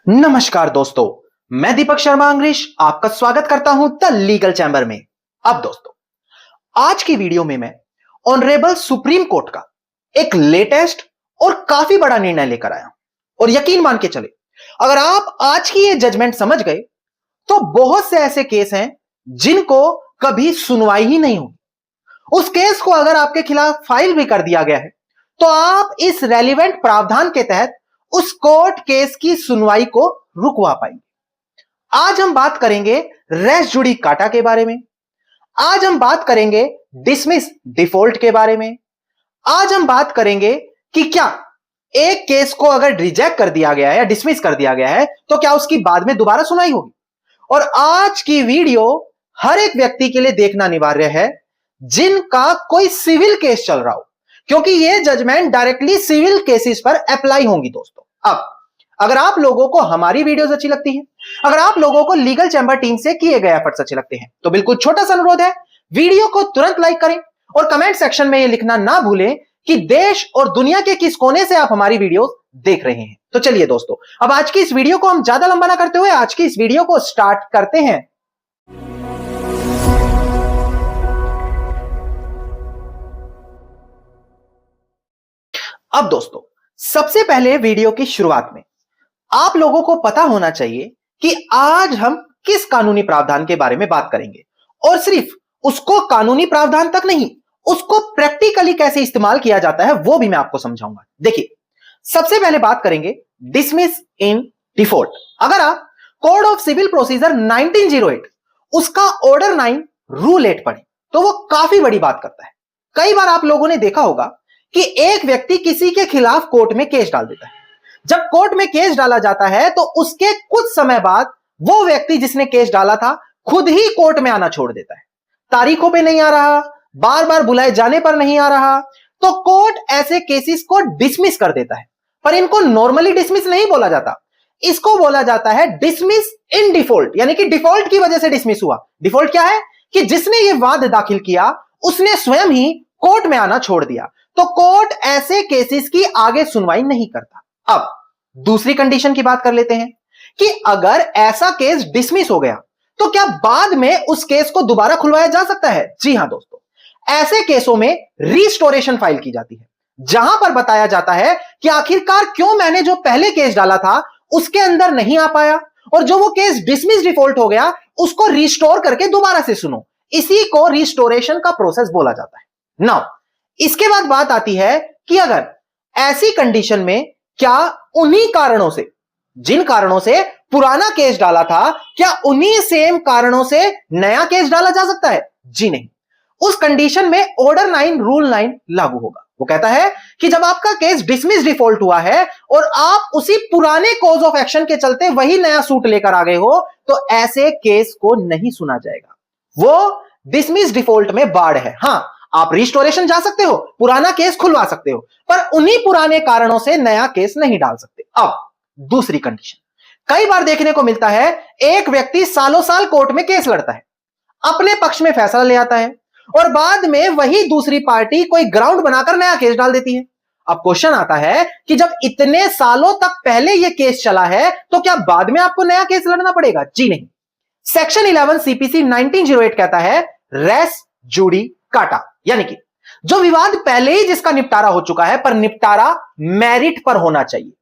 नमस्कार दोस्तों, मैं दीपक शर्मा अंग्रेज आपका स्वागत करता हूं द लीगल चैम्बर में। अब दोस्तों, आज की वीडियो में मैं ऑनरेबल सुप्रीम कोर्ट का एक लेटेस्ट और काफी बड़ा निर्णय लेकर आया हूं। और यकीन मान के चले, अगर आप आज की ये जजमेंट समझ गए तो बहुत से ऐसे केस हैं जिनको कभी सुनवाई ही नहीं हुई। उस केस को अगर आपके खिलाफ फाइल भी कर दिया गया है तो आप इस रेलिवेंट प्रावधान के तहत उस कोर्ट केस की सुनवाई को रुकवा पाएंगे। आज हम बात करेंगे रेस जुडिकाटा के बारे में, आज हम बात करेंगे डिसमिस डिफॉल्ट के बारे में, आज हम बात करेंगे कि क्या एक केस को अगर रिजेक्ट कर दिया गया है या डिसमिस कर दिया गया है तो क्या उसकी बाद में दोबारा सुनवाई होगी। और आज की वीडियो हर एक व्यक्ति के लिए देखना अनिवार्य है जिनका कोई सिविल केस चल रहा हो, क्योंकि यह जजमेंट डायरेक्टली सिविल केसेस पर अप्लाई होंगी दोस्तों। अब अगर आप लोगों को हमारी वीडियोस अच्छी लगती हैं, अगर आप लोगों को लीगल चैम्बर टीम से किए गए एफर्ट्स अच्छे लगते हैं तो बिल्कुल छोटा सा अनुरोध है, वीडियो को तुरंत लाइक करें और कमेंट सेक्शन में यह लिखना ना भूलें कि देश और दुनिया के किस कोने से आप हमारी वीडियोस देख रहे हैं। तो चलिए दोस्तों, अब आज की इस वीडियो को हम ज्यादा लंबा ना करते हुए आज की इस वीडियो को स्टार्ट करते हैं। अब दोस्तों, सबसे पहले वीडियो की शुरुआत में आप लोगों को पता होना चाहिए कि आज हम किस कानूनी प्रावधान के बारे में बात करेंगे, और सिर्फ उसको कानूनी प्रावधान तक नहीं, उसको प्रैक्टिकली कैसे इस्तेमाल किया जाता है वो भी मैं आपको समझाऊंगा। देखिए, सबसे पहले बात करेंगे डिसमिस इन डिफॉल्ट। अगर आप कोड ऑफ सिविल प्रोसीजर 1908 उसका ऑर्डर 9 रूल 8 पढ़े तो वो काफी बड़ी बात करता है। कई बार आप लोगों ने देखा होगा कि एक व्यक्ति किसी के खिलाफ कोर्ट में केस डाल देता है। जब कोर्ट में केस डाला जाता है तो उसके कुछ समय बाद वो व्यक्ति जिसने केस डाला था खुद ही कोर्ट में आना छोड़ देता है। तारीखों पे नहीं आ रहा, बार बार बुलाए जाने पर नहीं आ रहा, तो कोर्ट ऐसे केसेस को डिसमिस कर देता है। पर इनको नॉर्मली डिसमिस नहीं बोला जाता, इसको बोला जाता है डिसमिस इन डिफॉल्ट, यानी कि डिफॉल्ट की वजह से डिसमिस हुआ। डिफॉल्ट क्या है कि जिसने ये वाद दाखिल किया उसने स्वयं ही कोर्ट में आना छोड़ दिया, तो कोर्ट ऐसे केसेस की आगे सुनवाई नहीं करता। अब दूसरी कंडीशन की बात कर लेते हैं कि अगर ऐसा केस डिसमिस हो गया तो क्या बाद में उस केस को दोबारा खुलवाया जा सकता है। जी हां दोस्तों, ऐसे केसों में रिस्टोरेशन फाइल की जाती है, जहां पर बताया जाता है कि आखिरकार क्यों मैंने जो पहले केस डाला था उसके अंदर नहीं आ पाया, और जो वो केस डिसमिस डिफॉल्ट हो गया उसको रिस्टोर करके दोबारा से सुनो। इसी को रिस्टोरेशन का प्रोसेस बोला जाता है। नाउ इसके बाद बात आती है कि अगर ऐसी कंडीशन में क्या उन्हीं कारणों से, जिन कारणों से पुराना केस डाला था, क्या उन्हीं सेम कारणों से नया केस डाला जा सकता है। जी नहीं, उस कंडीशन में ऑर्डर 9 रूल 9 लागू होगा। वो कहता है कि जब आपका केस डिसमिस डिफॉल्ट हुआ है और आप उसी पुराने कॉज ऑफ एक्शन के चलते वही नया सूट लेकर आ गए हो तो ऐसे केस को नहीं सुना जाएगा। वो डिसमिस डिफॉल्ट में बाढ़ है। हां, आप रिस्टोरेशन जा सकते हो, पुराना केस खुलवा सकते हो, पर उन्हीं पुराने कारणों से नया केस नहीं डाल सकते। अब दूसरी कंडीशन, कई बार देखने को मिलता है एक व्यक्ति सालों साल कोर्ट में केस लड़ता है, अपने पक्ष में फैसला ले आता है और बाद में वही दूसरी पार्टी कोई ग्राउंड बनाकर नया केस डाल देती है। अब क्वेश्चन आता है कि जब इतने सालों तक पहले यह केस चला है तो क्या बाद में आपको नया केस लड़ना पड़ेगा। जी नहीं, सेक्शन 11 सीपीसी 1908 कहता है रेस जुडिकाटा, यानी कि जो विवाद पहले ही जिसका निपटारा हो चुका है पर निपटारा मेरिट पर होना चाहिए,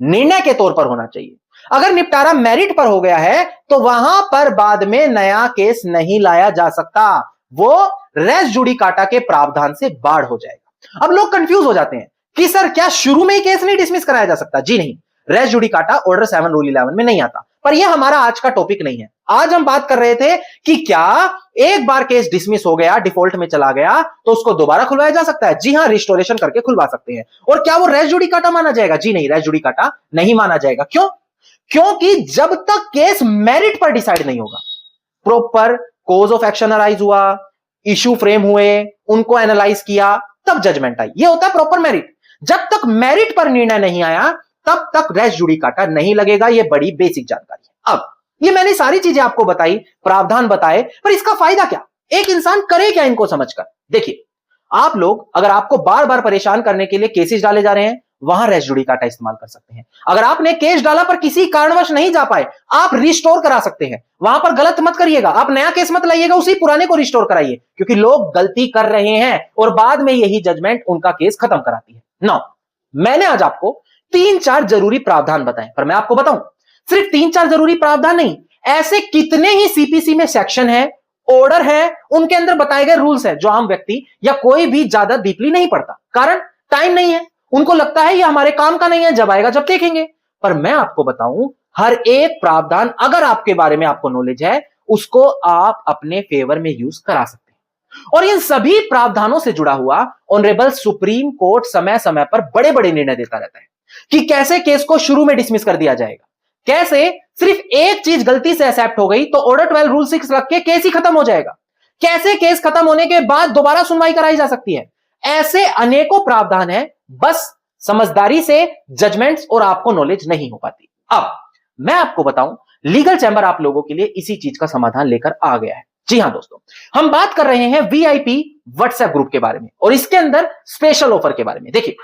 निर्णय के तौर पर होना चाहिए। अगर निपटारा मेरिट पर हो गया है तो वहां पर बाद में नया केस नहीं लाया जा सकता, वो रेस जुडिकाटा के प्रावधान से बाढ़ हो जाएगा। अब लोग कंफ्यूज हो जाते हैं कि सर क्या शुरू में ही केस नहीं डिसमिस कराया जा सकता। जी नहीं, रेस जुडिकाटा ऑर्डर 7 रूल 11 में नहीं आता, पर यह हमारा आज का टॉपिक नहीं है। आज हम बात कर रहे थे कि क्या एक बार केस डिसमिस हो गया, डिफॉल्ट में चला गया, तो उसको दोबारा खुलवाया जा सकता है। जी हां, रिस्टोरेशन करके खुलवा सकते हैं। और क्या वो रेस जुडिकाटा माना जाएगा। जी नहीं, रेस जुडिकाटा नहीं माना जाएगा। क्यों? क्योंकि जब तक केस मेरिट पर डिसाइड नहीं होगा, proper cause of action arise हुआ, इश्यू फ्रेम हुए, उनको एनालाइज किया, तब जजमेंट आई, यह होता है प्रॉपर मेरिट। जब तक मेरिट पर निर्णय नहीं आया तब तक रेस जुडिकाटा नहीं लगेगा। यह बड़ी बेसिक जानकारी है। अब ये मैंने सारी चीजें आपको बताई, प्रावधान बताए, पर इसका फायदा क्या, एक इंसान करे क्या इनको समझकर। देखिए, आप लोग अगर आपको बार बार परेशान करने के लिए केसेस डाले जा रहे हैं, वहां रेस जुडिकाटा इस्तेमाल कर सकते हैं। अगर आपने केस डाला पर किसी कारणवश नहीं जा पाए, आप रिस्टोर करा सकते हैं। वहां पर गलत मत करिएगा, आप नया केस मत लाइएगा, उसी पुराने को रिस्टोर कराइए, क्योंकि लोग गलती कर रहे हैं और बाद में यही जजमेंट उनका केस खत्म कराती है। नाउ मैंने आज आपको 3-4 जरूरी प्रावधान बताए, पर मैं आपको बताऊं, सिर्फ 3-4 जरूरी प्रावधान नहीं, ऐसे कितने ही सीपीसी में सेक्शन है, ऑर्डर है, उनके अंदर बताए गए रूल्स है, जो आम व्यक्ति या कोई भी ज्यादा डीपली नहीं पढ़ता, कारण टाइम नहीं है, उनको लगता है ये हमारे काम का नहीं है, जब आएगा जब देखेंगे। पर मैं आपको बताऊं, हर एक प्रावधान अगर आपके बारे में आपको नॉलेज है, उसको आप अपने फेवर में यूज करा सकते हैं। और इन सभी प्रावधानों से जुड़ा हुआ ऑनरेबल सुप्रीम कोर्ट समय समय पर बड़े बड़े निर्णय देता रहता है कि कैसे केस को शुरू में डिसमिस कर दिया जाएगा, कैसे सिर्फ एक चीज गलती से एक्सेप्ट हो गई तो ऑर्डर 12 रूल 6 लग के केस ही खत्म हो जाएगा, कैसे केस खत्म होने के बाद दोबारा सुनवाई कराई जा सकती है। ऐसे अनेकों प्रावधान है, बस समझदारी से जजमेंट्स और आपको नॉलेज नहीं हो पाती। अब मैं आपको बताऊं, लीगल चैंबर आप लोगों के लिए इसी चीज का समाधान लेकर आ गया है। जी हां दोस्तों, हम बात कर रहे हैं वीआईपी व्हाट्सएप ग्रुप के बारे में और इसके अंदर स्पेशल ऑफर के बारे में। देखिए,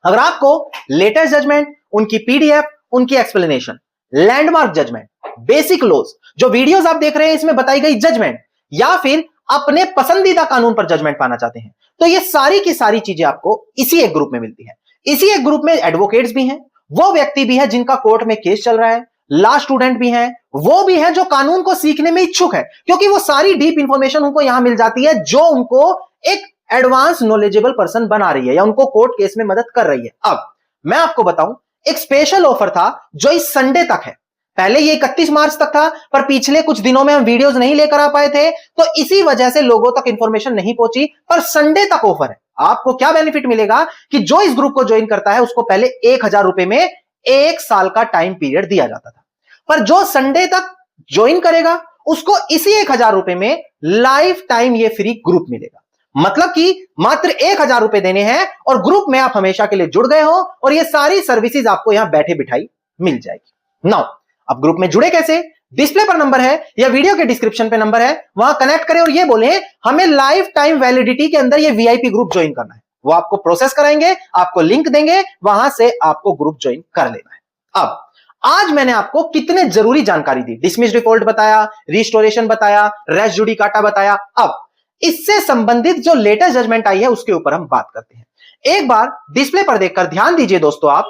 अगर आपको लेटेस्ट जजमेंट, उनकी पीडीएफ, उनकी explanation, landmark judgement, basic laws, जो वीडियोस आप देख रहे हैं इसमें बताई गई जजमेंट, या फिर अपने पसंदीदा कानून पर जजमेंट पाना चाहते हैं, तो ये सारी की सारी चीजें आपको इसी एक ग्रुप में मिलती है। इसी एक ग्रुप में एडवोकेट्स भी हैं, वो व्यक्ति भी है जिनका कोर्ट में केस चल रहा है, लॉ स्टूडेंट भी हैं, वो भी है जो कानून को सीखने में इच्छुक है, क्योंकि वो सारी डीप इंफॉर्मेशन उनको यहां मिल जाती है जो उनको एक एडवांस नॉलेजेबल पर्सन बना रही है या उनको कोर्ट केस में मदद कर रही है। अब मैं आपको बताऊं, एक स्पेशल ऑफर था जो इस संडे तक है। पहले ये 31 मार्च तक था, पर पिछले कुछ दिनों में हम वीडियोस नहीं लेकर आ पाए थे, तो इसी वजह से लोगों तक इंफॉर्मेशन नहीं पहुंची, पर संडे तक ऑफर है। आपको क्या बेनिफिट मिलेगा कि जो इस ग्रुप को ज्वाइन करता है उसको पहले 1000 रुपए में 1 साल का टाइम पीरियड दिया जाता था, पर जो संडे तक ज्वाइन करेगा उसको इसी 1000 रुपए में लाइफ टाइम ये फ्री ग्रुप मिलेगा। मतलब कि मात्र 1000 रुपए देने हैं और ग्रुप में आप हमेशा के लिए जुड़ गए हो और ये सारी सर्विसेज आपको यहां बैठे बिठाई मिल जाएगी। नाउ अब ग्रुप में जुड़े कैसे? डिस्प्ले पर नंबर है या वीडियो के डिस्क्रिप्शन पे नंबर है, वहां कनेक्ट करें और ये बोले हमें लाइफ टाइम वैलिडिटी के अंदर ये वीआईपी ग्रुप ज्वाइन करना है। वो आपको प्रोसेस कराएंगे, आपको लिंक देंगे, वहां से आपको ग्रुप ज्वाइन कर लेना है। अब आज मैंने आपको कितने जरूरी जानकारी दी, डिसमिस डिफॉल्ट बताया, रिस्टोरेशन बताया, रेस जुडिकाटा बताया। अब इससे संबंधित जो लेटेस्ट जजमेंट आई है उसके ऊपर हम बात करते हैं। एक बार डिस्प्ले पर देखकर ध्यान दीजिए दोस्तों। आप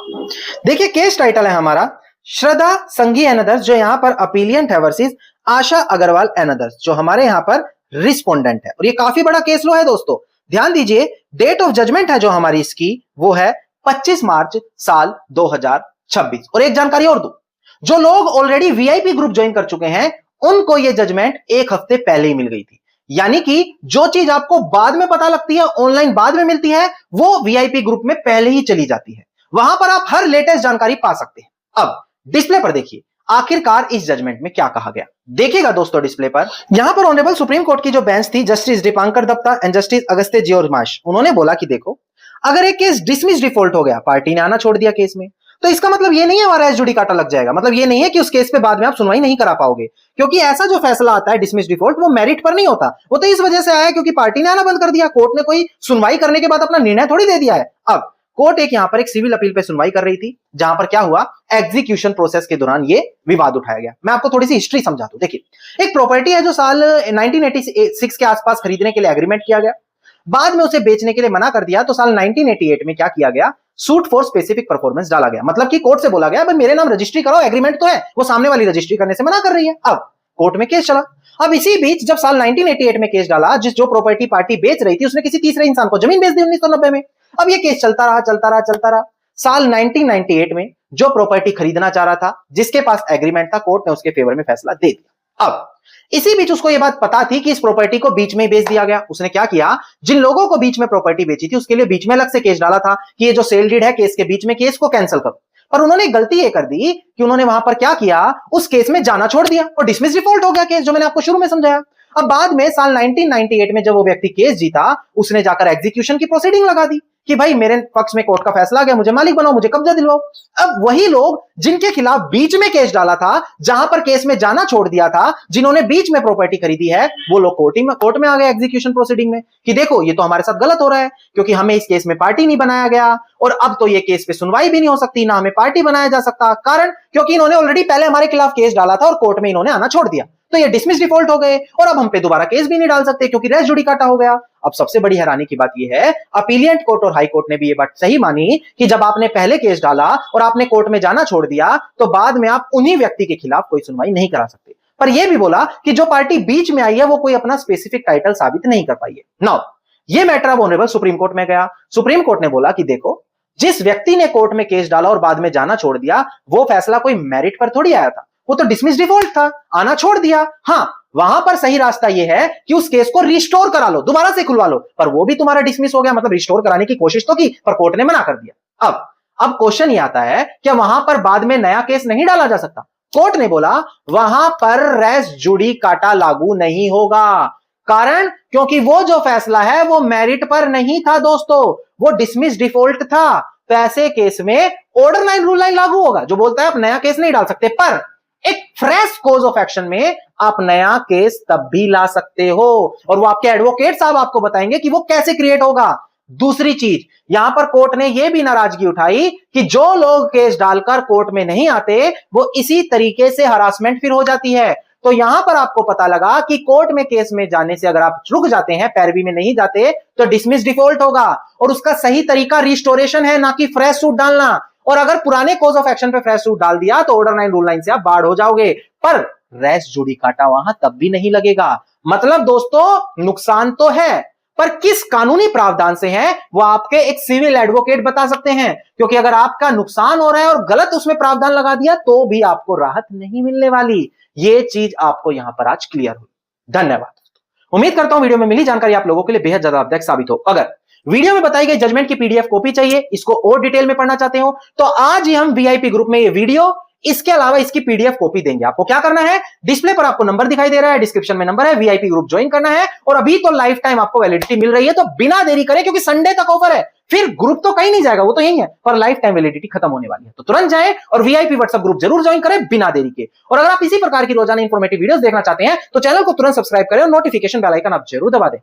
देखिए, केस टाइटल है हमारा श्रद्धा संघी एंड अदर्स, जो यहां पर अपीलियंट है, versus Asha Agarwal and others, जो हमारे यहां पर रिस्पोंडेंट है। और ये काफी बड़ा केस लो है दोस्तों, ध्यान दीजिए। डेट ऑफ जजमेंट है जो हमारी इसकी, वो है 25 मार्च साल 2026। और एक जानकारी और दूं, जो लोग ऑलरेडी वीआईपी ग्रुप ज्वाइन कर चुके हैं उनको ये जजमेंट 1 हफ्ते पहले ही मिल गई थी। यानी कि जो चीज आपको बाद में पता लगती है, ऑनलाइन बाद में मिलती है, वो वीआईपी ग्रुप में पहले ही चली जाती है। वहां पर आप हर लेटेस्ट जानकारी पा सकते हैं। अब डिस्प्ले पर देखिए आखिरकार इस जजमेंट में क्या कहा गया। देखिएगा दोस्तों, डिस्प्ले पर यहां पर ऑनरेबल सुप्रीम कोर्ट की जो बेंच थी, justice Dipankar Datta and justice Augustine जियोरमाश, उन्होंने बोला कि देखो, अगर एक केस डिसमिस डिफॉल्ट हो गया, पार्टी ने आना छोड़ दिया केस में, तो इसका मतलब ये नहीं है हमारा रेस जुडिकाटा लग जाएगा। मतलब ये नहीं है कि उस केस पे बाद में आप सुनवाई नहीं करा पाओगे, क्योंकि ऐसा जो फैसला आता है डिसमिस डिफॉल्ट, वो मेरिट पर नहीं होता। वो तो इस वजह से आया क्योंकि पार्टी ने आना बंद कर दिया, कोर्ट ने कोई सुनवाई करने के बाद अपना निर्णय थोड़ी दे दिया है। अब कोर्ट एक यहां पर एक सिविल अपील पे सुनवाई कर रही थी, जहां पर क्या हुआ, एग्जीक्यूशन प्रोसेस के दौरान ये विवाद उठाया गया। मैं आपको थोड़ी सी हिस्ट्री समझा दूं। देखिए, एक प्रॉपर्टी है जो साल 1986 के आसपास खरीदने के लिए एग्रीमेंट किया गया, बाद में उसे बेचने के लिए मना कर दिया, तो साल 1988 में क्या किया गया, सूट फॉर स्पेसिफिक परफॉर्मेंस डाला गया। मतलब कि कोर्ट से बोला गया, भाई मेरे नाम रजिस्ट्री करो, एग्रीमेंट तो है, वो सामने वाली रजिस्ट्री करने से मना कर रही है। अब कोर्ट में केस चला। अब इसी बीच जब साल 1988 में केस डाला, जो प्रॉपर्टी पार्टी बेच रही थी उसने किसी तीसरे इंसान को जमीन बेच दी 1990 में। अब ये केस चलता रहा। साल 1998 में जो प्रॉपर्टी खरीदना चाह रहा था, जिसके पास एग्रीमेंट था, कोर्ट ने उसके फेवर में फैसला दे दिया। अब इसी बीच उसको ये बात पता थी कि इस प्रॉपर्टी को बीच में ही बेच दिया गया। उसने क्या किया, जिन लोगों को बीच में प्रॉपर्टी बेची थी उसके लिए बीच में अलग से केस डाला था कि ये जो सेल डीड है केस के बीच में, केस को कैंसिल करो। पर उन्होंने गलती ये कर दी कि उन्होंने वहां पर क्या किया, उस केस में जाना छोड़ दिया और डिसमिस डिफॉल्ट हो गया केस, जो मैंने आपको शुरू में समझाया। अब बाद में साल 1998 में जब वो व्यक्ति केस जीता, उसने जाकर एग्जीक्यूशन की प्रोसीडिंग लगा दी कि भाई मेरे पक्ष में कोर्ट का फैसला आ गया, मुझे मालिक बनाओ, मुझे कब्जा दिलवाओ। अब वही लोग जिनके खिलाफ बीच में केस डाला था, जहां पर केस में जाना छोड़ दिया था, जिन्होंने बीच में प्रॉपर्टी खरीदी है, वो लोग कोर्ट में आ गए एग्जीक्यूशन प्रोसीडिंग में कि देखो ये तो हमारे साथ गलत हो रहा है, क्योंकि हमें इस केस में पार्टी नहीं बनाया गया और अब तो ये केस पे सुनवाई भी नहीं हो सकती, ना हमें पार्टी बनाया जा सकता। कारण क्योंकि इन्होंने ऑलरेडी पहले हमारे खिलाफ केस डाला था और कोर्ट में इन्होंने आना छोड़ दिया, तो ये डिसमिस डिफॉल्ट हो गए और अब हम पे दोबारा केस भी नहीं डाल सकते क्योंकि रेस जुडिकाटा हो गया। अब सबसे बड़ी हैरानी की बात यह है, अपीलिएंट कोर्ट और हाई कोर्ट ने भी ये बात सही मानी कि जब आपने पहले केस डाला और आपने कोर्ट में जाना छोड़ दिया, तो बाद में आप उन्हीं व्यक्ति के खिलाफ कोई सुनवाई नहीं करा सकते। पर यह भी बोला कि जो पार्टी बीच में आई है वो कोई अपना स्पेसिफिक टाइटल साबित नहीं कर पाई है। नाउ ये मैटर अब ऑनरेबल सुप्रीम कोर्ट में गया। सुप्रीम कोर्ट ने बोला कि देखो, जिस व्यक्ति ने कोर्ट में केस डाला और बाद में जाना छोड़ दिया, वो फैसला कोई मेरिट पर थोड़ी आया था, वो तो डिसमिस डिफॉल्ट था, आना छोड़ दिया। हाँ, वहां पर सही रास्ता यह है कि उस केस को रिस्टोर करा लो, दोबारा से खुलवा लो, पर वो भी तुम्हारा डिसमिस हो गया, मतलब रिस्टोर कराने की कोशिश तो की पर कोर्ट ने मना कर दिया। अब क्वेश्चन ये आता है कि वहां पर बाद में नया केस नहीं डाला जा सकता? कोर्ट ने बोला वहां पर रेस जुडिकाटा लागू नहीं होगा। कारण क्योंकि वो जो फैसला है वो मेरिट पर नहीं था दोस्तों, वो डिसमिस डिफॉल्ट था। तो ऐसे केस में ऑर्डर 9 रूल 9 लागू होगा जो बोलता है आप नया केस नहीं डाल सकते, पर एक फ्रेश कोज ऑफ एक्शन में आप नया केस तब भी ला सकते हो और वो आपके एडवोकेट साहब आपको बताएंगे कि वो कैसे क्रिएट होगा। दूसरी चीज, यहां पर कोर्ट ने यह भी नाराजगी उठाई कि जो लोग केस डालकर कोर्ट में नहीं आते वो इसी तरीके से हरासमेंट फिर हो जाती है। तो यहां पर आपको पता लगा कि कोर्ट में केस में जाने से अगर आप रुक जाते हैं, पैरवी में नहीं जाते, तो डिसमिस डिफॉल्ट होगा और उसका सही तरीका रिस्टोरेशन है, ना कि फ्रेश सूट डालना। और अगर पुराने कोज ऑफ एक्शन पे फ्रेश सूट डाल दिया तो ऑर्डर 9 रूल 9 से आप बाढ़ हो जाओगे, पर रेस जुडिकाटा वहां तब भी नहीं लगेगा। मतलब दोस्तों नुकसान तो है, पर किस कानूनी प्रावधान से है वो आपके एक सिविल एडवोकेट बता सकते हैं, क्योंकि अगर आपका नुकसान हो रहा है और गलत उसमें प्रावधान लगा दिया तो भी आपको राहत नहीं मिलने वाली। ये चीज आपको यहां पर आज क्लियर हुई। धन्यवाद। उम्मीद करता हूं वीडियो में मिली जानकारी आप लोगों के लिए बेहद ज्यादा लाभदायक साबित हो। अगर वीडियो में बताई गई जजमेंट की पीडीएफ कॉपी चाहिए, इसको और डिटेल में पढ़ना चाहते हो, तो आज ही हम वीआईपी ग्रुप में ये वीडियो, इसके अलावा इसकी पीडीएफ कॉपी देंगे। आपको क्या करना है, डिस्प्ले पर आपको नंबर दिखाई दे रहा है, डिस्क्रिप्शन में नंबर है, वीआईपी ग्रुप ज्वाइन करना है और अभी तो लाइफ टाइम आपको वैलिडिटी मिल रही है, तो बिना देरी करें, क्योंकि संडे तक ऑफर है, फिर ग्रुप तो कहीं नहीं जाएगा, वो तो यही है, पर लाइफ टाइम वैलिडिटी खत्म होने वाली है। तो तुरंत जाएं और वीआईपी व्हाट्सएप ग्रुप जरूर ज्वाइन करें बिना देरी के। और अगर आप इसी प्रकार की रोजाना इंफॉर्मेटिव वीडियोस देखना चाहते हैं तो चैनल को तुरंत सब्सक्राइब करें और नोटिफिकेशन बेल आइकन आप जरूर दबा दें।